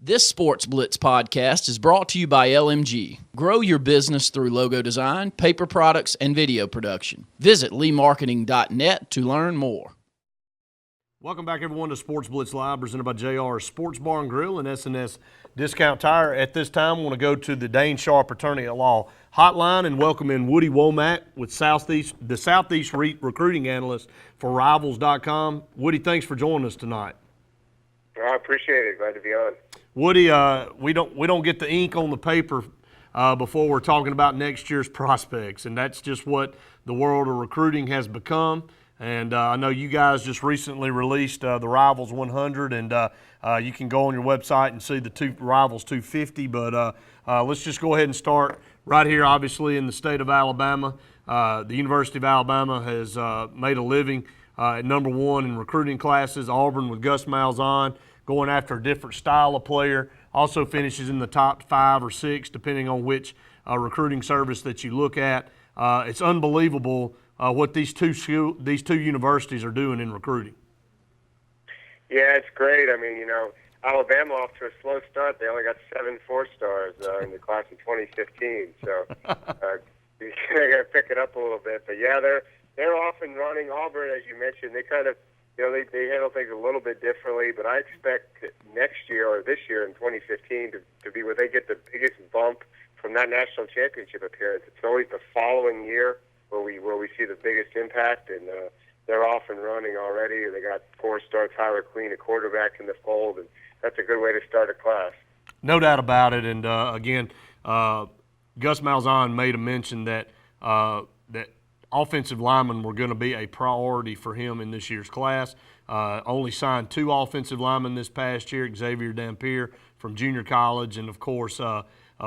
This Sportz Blitz podcast is brought to you by LMG. Grow your business through logo design, paper products, and video production. Visit leemarketing.net to learn more. Welcome back, everyone, to Sportz Blitz Live, presented by JR Sports Bar and Grill and S&S Discount Tire. At this time, I want to go to the Dane Sharp Attorney at Law hotline and welcome in Woody Wommack with the Southeast Recruiting Analyst for Rivals.com. Woody, thanks for joining us tonight. I appreciate it. Glad to be on. Woody, we don't get the ink on the paper before we're talking about next year's prospects, and that's just what the world of recruiting has become. And I know you guys just recently released the Rivals 100, and you can go on your website and see the two Rivals 250. But let's just go ahead and start right here, obviously, in the state of Alabama. The University of Alabama has made a living at number one in recruiting classes. Auburn with Gus Malzahn going after a different style of player. Also finishes in the top 5 or 6, depending on which recruiting service that you look at. It's unbelievable what these two universities are doing in recruiting. Yeah, it's great. I mean, Alabama off to a slow start. They only got 7 4-stars in the class of 2015. So you got to pick it up a little bit. But yeah, they're off and running. Auburn, as you mentioned, they kind of they handle things a little bit differently. But I expect next year or this year in 2015 to be where they get the biggest bump from that national championship appearance. It's always the following year where we see the biggest impact, and they're off and running already. They got 4-star Tyler Queen, a quarterback in the fold, and that's a good way to start a class. No doubt about it. And again, Gus Malzahn made a mention that that offensive linemen were going to be a priority for him in this year's class. Only signed 2 offensive linemen this past year: Xavier Dampier from junior college, and of course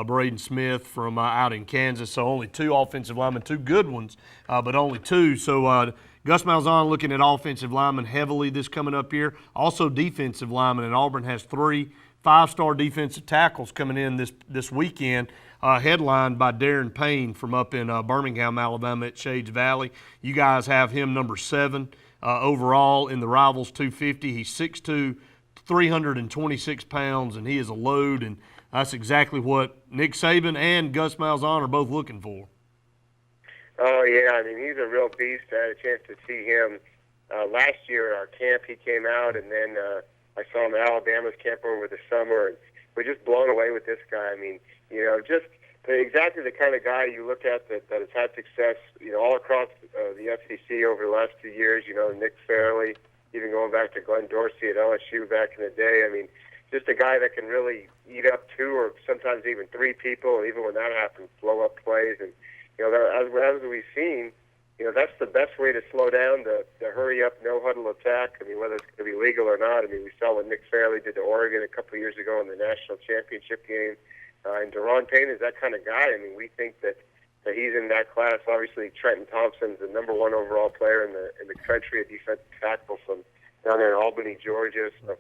Braden Smith from out in Kansas. So only 2 offensive linemen, 2 good ones, but only 2. So Gus Malzahn looking at offensive linemen heavily this coming up year. Also defensive linemen, and Auburn has 3 5-star defensive tackles coming in this weekend, headlined by Darren Payne from up in Birmingham, Alabama at Shades Valley. You guys have him number 7 overall in the Rivals 250. He's 6'2", 326 pounds, and he is a load, and that's exactly what Nick Saban and Gus Malzahn are both looking for. Oh, yeah. I mean, he's a real beast. I had a chance to see him last year at our camp. He came out, and then I saw him at Alabama's camp over the summer, and we're just blown away with this guy. I mean, just exactly the kind of guy you look at that has had success, all across the SEC over the last 2 years. Nick Fairley, even going back to Glenn Dorsey at LSU back in the day. I mean, just a guy that can really eat up 2 or sometimes even 3 people, and even when that happens, blow up plays. And as we've seen, that's the best way to slow down the hurry up, no huddle attack. I mean, whether it's going to be legal or not. I mean, we saw what Nick Fairley did to Oregon a couple of years ago in the national championship game. And Deron Payne is that kind of guy. I mean, we think that he's in that class. Obviously, Trenton Thompson's the number 1 overall player in the country, a defensive tackle from down there in Albany, Georgia. So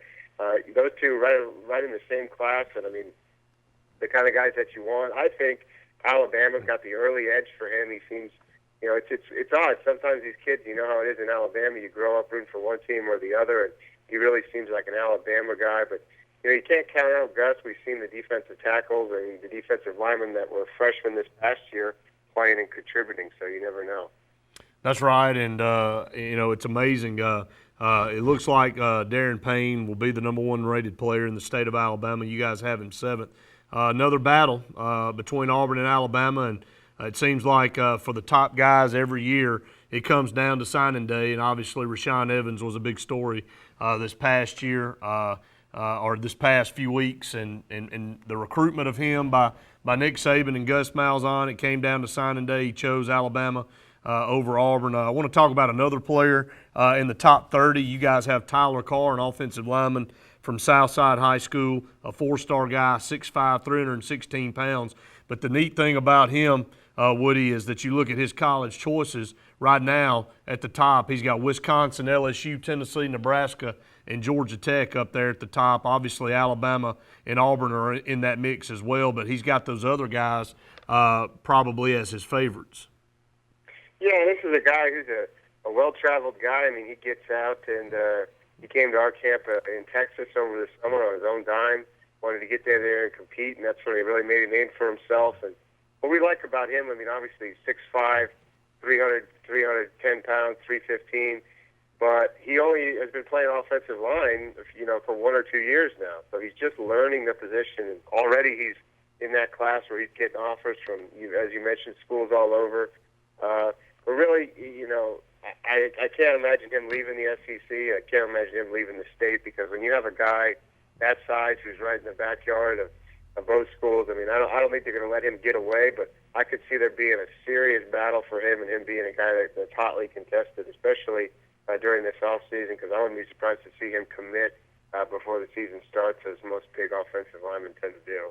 those 2 right in the same class, and I mean, the kind of guys that you want. I think Alabama's got the early edge for him. He seems, it's odd. Sometimes these kids, you know how it is in Alabama. You grow up rooting for one team or the other, and he really seems like an Alabama guy. But you can't count out Gus. We've seen the defensive tackles and the defensive linemen that were freshmen this past year playing and contributing. So you never know. That's right, and it's amazing. It looks like Darren Payne will be the number 1 rated player in the state of Alabama. You guys have him 7th. Another battle between Auburn and Alabama, and it seems like for the top guys every year, it comes down to signing day, and obviously Rashaan Evans was a big story this past year or this past few weeks, and the recruitment of him by Nick Saban and Gus Malzahn. It came down to signing day. He chose Alabama over Auburn. I want to talk about another player in the top 30. You guys have Tyler Carr, an offensive lineman from Southside High School, a 4-star guy, 6'5", 316 pounds. But the neat thing about him, Woody, is that you look at his college choices right now at the top. He's got Wisconsin, LSU, Tennessee, Nebraska, and Georgia Tech up there at the top. Obviously, Alabama and Auburn are in that mix as well, but he's got those other guys probably as his favorites. Yeah, this is a guy who's a well-traveled guy. I mean, he gets out, and he came to our camp in Texas over the summer on his own dime. wanted to get there and compete, and that's when he really made a name for himself. And what we like about him, I mean, obviously he's 6'5", 310 pounds, 315, but he only has been playing offensive line, for 1 or 2 years now. So he's just learning the position, and already he's in that class where he's getting offers from, as you mentioned, schools all over. But really, I can't imagine him leaving the SEC. I can't imagine him leaving the state, because when you have a guy that size who's right in the backyard of both schools, I mean, I don't think they're going to let him get away, but I could see there being a serious battle for him, and him being a guy that's hotly contested, especially during this offseason, because I wouldn't be surprised to see him commit before the season starts, as most big offensive linemen tend to do.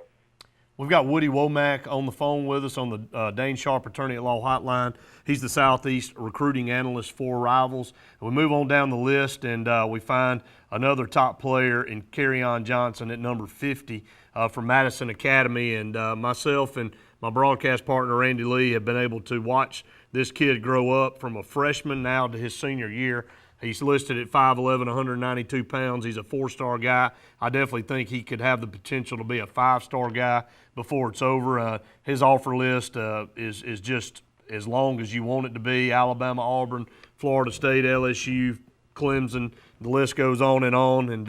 We've got Woody Wommack on the phone with us on the Dane Sharp Attorney at Law hotline. He's the Southeast Recruiting Analyst for Rivals. We move on down the list, and we find another top player in Kerryon Johnson at number 50 from Madison Academy. And myself and my broadcast partner, Randy Lee, have been able to watch this kid grow up from a freshman now to his senior year. He's listed at 5'11", 192 pounds. He's a 4-star guy. I definitely think he could have the potential to be a 5-star guy before it's over. His offer list is just as long as you want it to be. Alabama, Auburn, Florida State, LSU, Clemson, the list goes on. And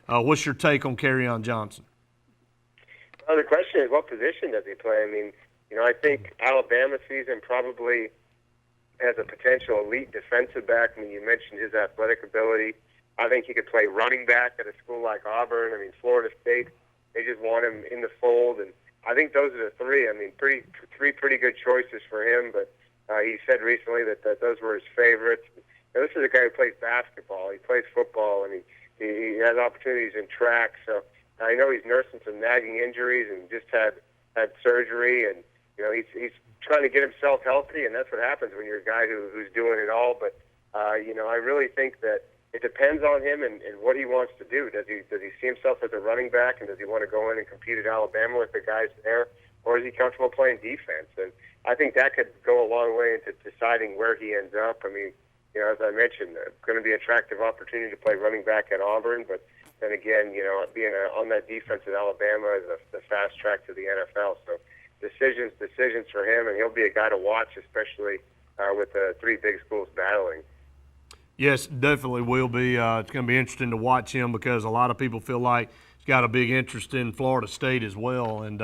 what's your take on Kerryon Johnson? Well, the question is, what position does he play? I mean, I think Alabama season probably has a potential elite defensive back. I mean, you mentioned his athletic ability. I think he could play running back at a school like Auburn. I mean, Florida State, they just want him in the fold. And I think those are the three. I mean, three pretty good choices for him. But he said recently that those were his favorites. This is a guy who plays basketball. He plays football, and he has opportunities in track. So I know he's nursing some nagging injuries and just had surgery. And, he's trying to get himself healthy, and that's what happens when you're a guy who's doing it all. But I really think that it depends on him and what he wants to do. Does he see himself as a running back, and does he want to go in and compete at Alabama with the guys there, or is he comfortable playing defense? And I think that could go a long way into deciding where he ends up. I mean, as I mentioned, it's going to be an attractive opportunity to play running back at Auburn, but then again, being on that defense at Alabama is the fast track to the NFL. So decisions for him, and he'll be a guy to watch, especially with the three big schools battling. Yes, definitely will be. It's going to be interesting to watch him, because a lot of people feel like he's got a big interest in Florida State as well, and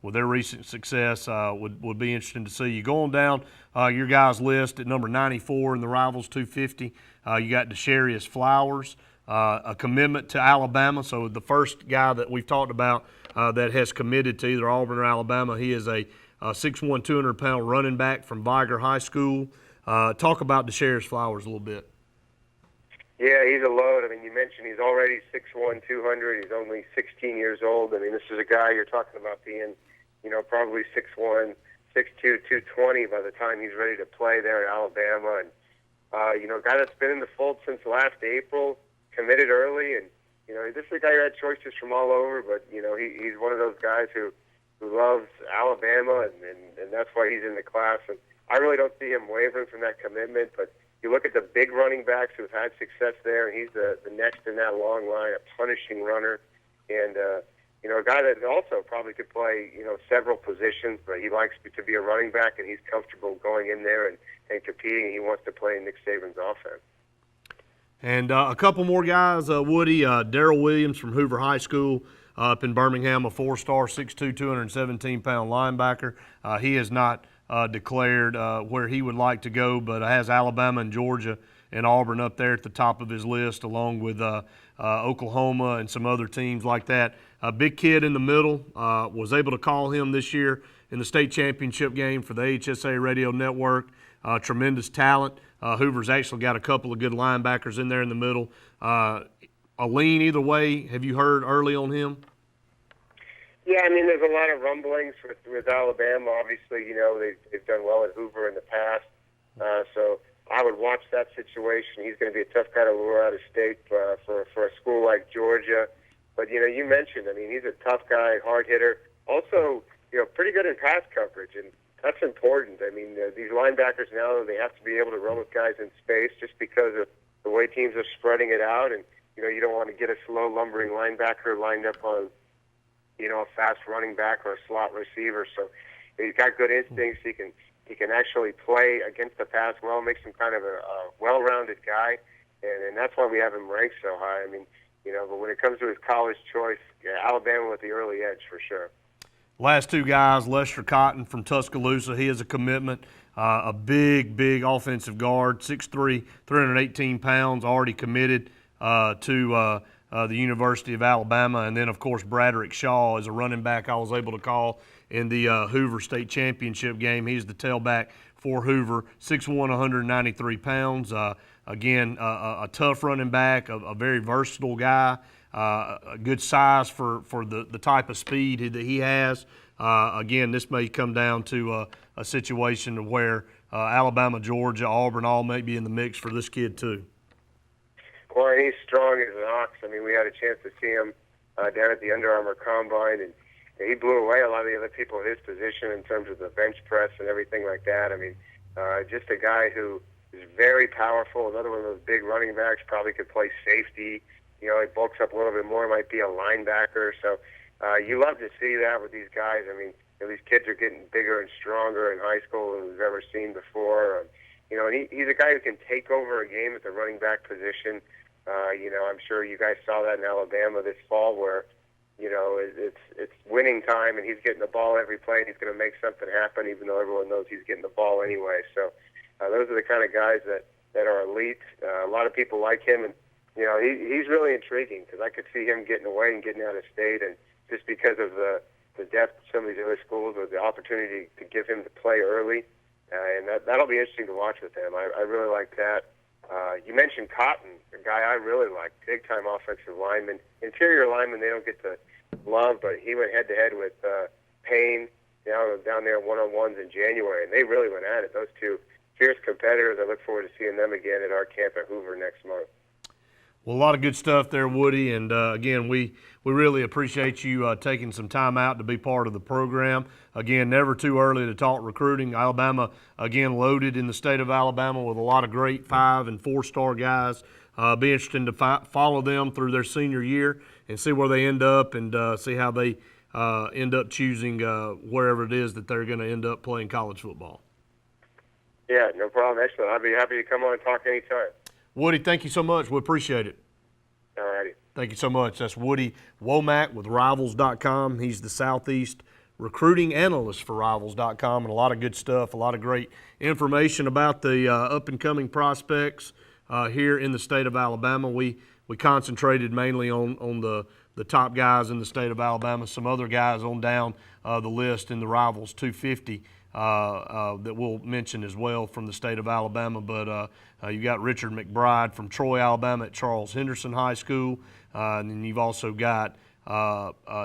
with their recent success, would be interesting to see. You going down your guys' list at number 94 in the Rivals 250. You got Desharius Flowers, a commitment to Alabama. So the first guy that we've talked about that has committed to either Auburn or Alabama. He is a 6'1", 200-pound running back from Viger High School. Talk about Desharius Flowers a little bit. Yeah, he's a load. I mean, you mentioned he's already 6'1", 200. He's only 16 years old. I mean, this is a guy you're talking about being, probably 6'1", 6'2", 220 by the time he's ready to play there at Alabama. And, a guy that's been in the fold since last April, committed early, and this is a guy who had choices from all over, but he's one of those guys who loves Alabama, and that's why he's in the class. And I really don't see him wavering from that commitment. But you look at the big running backs who've had success there, and he's the next in that long line, a punishing runner, and a guy that also probably could play several positions, but he likes to be a running back, and he's comfortable going in there and competing. And he wants to play in Nick Saban's offense. And a couple more guys, Woody, Darrell Williams from Hoover High School up in Birmingham, a 4-star, 6'2", 217-pound linebacker. He has not declared where he would like to go, but has Alabama and Georgia and Auburn up there at the top of his list, along with Oklahoma and some other teams like that. A big kid in the middle, was able to call him this year in the state championship game for the HSA Radio Network. Tremendous talent. Hoover's actually got a couple of good linebackers in there in the middle. A lean either way. Have you heard early on him? Yeah, I mean, there's a lot of rumblings with Alabama. Obviously, they've done well at Hoover in the past. So I would watch that situation. He's going to be a tough guy to lure out of state for a school like Georgia. But, you mentioned, I mean, he's a tough guy, hard hitter. Also, pretty good in pass coverage, and that's important. I mean, these linebackers now, they have to be able to run with guys in space just because of the way teams are spreading it out. And, you don't want to get a slow, lumbering linebacker lined up on a fast running back or a slot receiver. So he's got good instincts. He can actually play against the pass well, makes him kind of a well-rounded guy, and that's why we have him ranked so high. I mean, but when it comes to his college choice, Alabama with the early edge for sure. Last two guys, Lester Cotton from Tuscaloosa. He is a commitment, a big offensive guard, 6'3", 318 pounds, already committed to the University of Alabama. And then, of course, Braderick Shaw is a running back I was able to call in the Hoover State Championship game. He's the tailback for Hoover, 6'1", 193 pounds. Again, a tough running back, a very versatile guy. A good size for the type of speed that he has. Again, this may come down to a situation where Alabama, Georgia, Auburn all may be in the mix for this kid too. Well, and he's strong as an ox. I mean, we had a chance to see him down at the Under Armour Combine, and he blew away a lot of the other people in his position in terms of the bench press and everything like that. I mean, just a guy who is very powerful. Another one of those big running backs, probably could play safety. He bulks up a little bit more, might be a linebacker. So you love to see that with these guys. I mean, these kids are getting bigger and stronger in high school than we've ever seen before. And he's a guy who can take over a game at the running back position. I'm sure you guys saw that in Alabama this fall where, it's winning time and he's getting the ball every play and he's going to make something happen even though everyone knows he's getting the ball anyway. So those are the kind of guys that are elite. A lot of people like him, and he's really intriguing because I could see him getting away and getting out of state, and just because of the depth of some of these other schools with the opportunity to give him to play early, and that'll be interesting to watch with him. I really like that. You mentioned Cotton, a guy I really like, big-time offensive lineman. Interior lineman they don't get to love, but he went head-to-head with Payne down there one-on-ones in January, and they really went at it. Those two fierce competitors. I look forward to seeing them again at our camp at Hoover next month. Well, a lot of good stuff there, Woody, and again, we really appreciate you taking some time out to be part of the program. Again, never too early to talk recruiting. Alabama, again, loaded in the state of Alabama with a lot of great 5- and 4-star guys. Be interesting to follow them through their senior year and see where they end up and see how they end up choosing wherever it is that they're going to end up playing college football. Yeah, no problem. Excellent. I'll be happy to come on and talk anytime. Woody, thank you so much. We appreciate it. All righty. Thank you so much. That's Woody Wommack with Rivals.com. He's the Southeast recruiting analyst for Rivals.com, and a lot of good stuff, a lot of great information about the up-and-coming prospects here in the state of Alabama. We concentrated mainly on the top guys in the state of Alabama. Some other guys on down the list in the Rivals 250 that we'll mention as well from the state of Alabama. But you got Richard McBride from Troy, Alabama at Charles Henderson High School. And then you've also got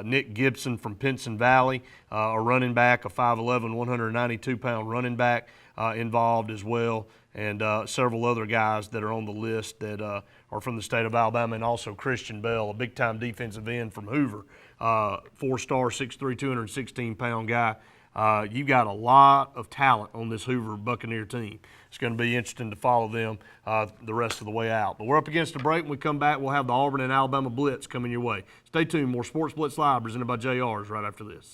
Nick Gibson from Pinson Valley, a running back, a 5'11", 192-pound running back involved as well, and several other guys that are on the list that are from the state of Alabama, and also Christian Bell, a big-time defensive end from Hoover, 4-star, 6'3", 216-pound guy. You've got a lot of talent on this Hoover Buccaneer team. It's going to be interesting to follow them the rest of the way out. But we're up against a break. When we come back, we'll have the Auburn and Alabama Blitz coming your way. Stay tuned. More Sportz Blitz Live presented by JR's right after this.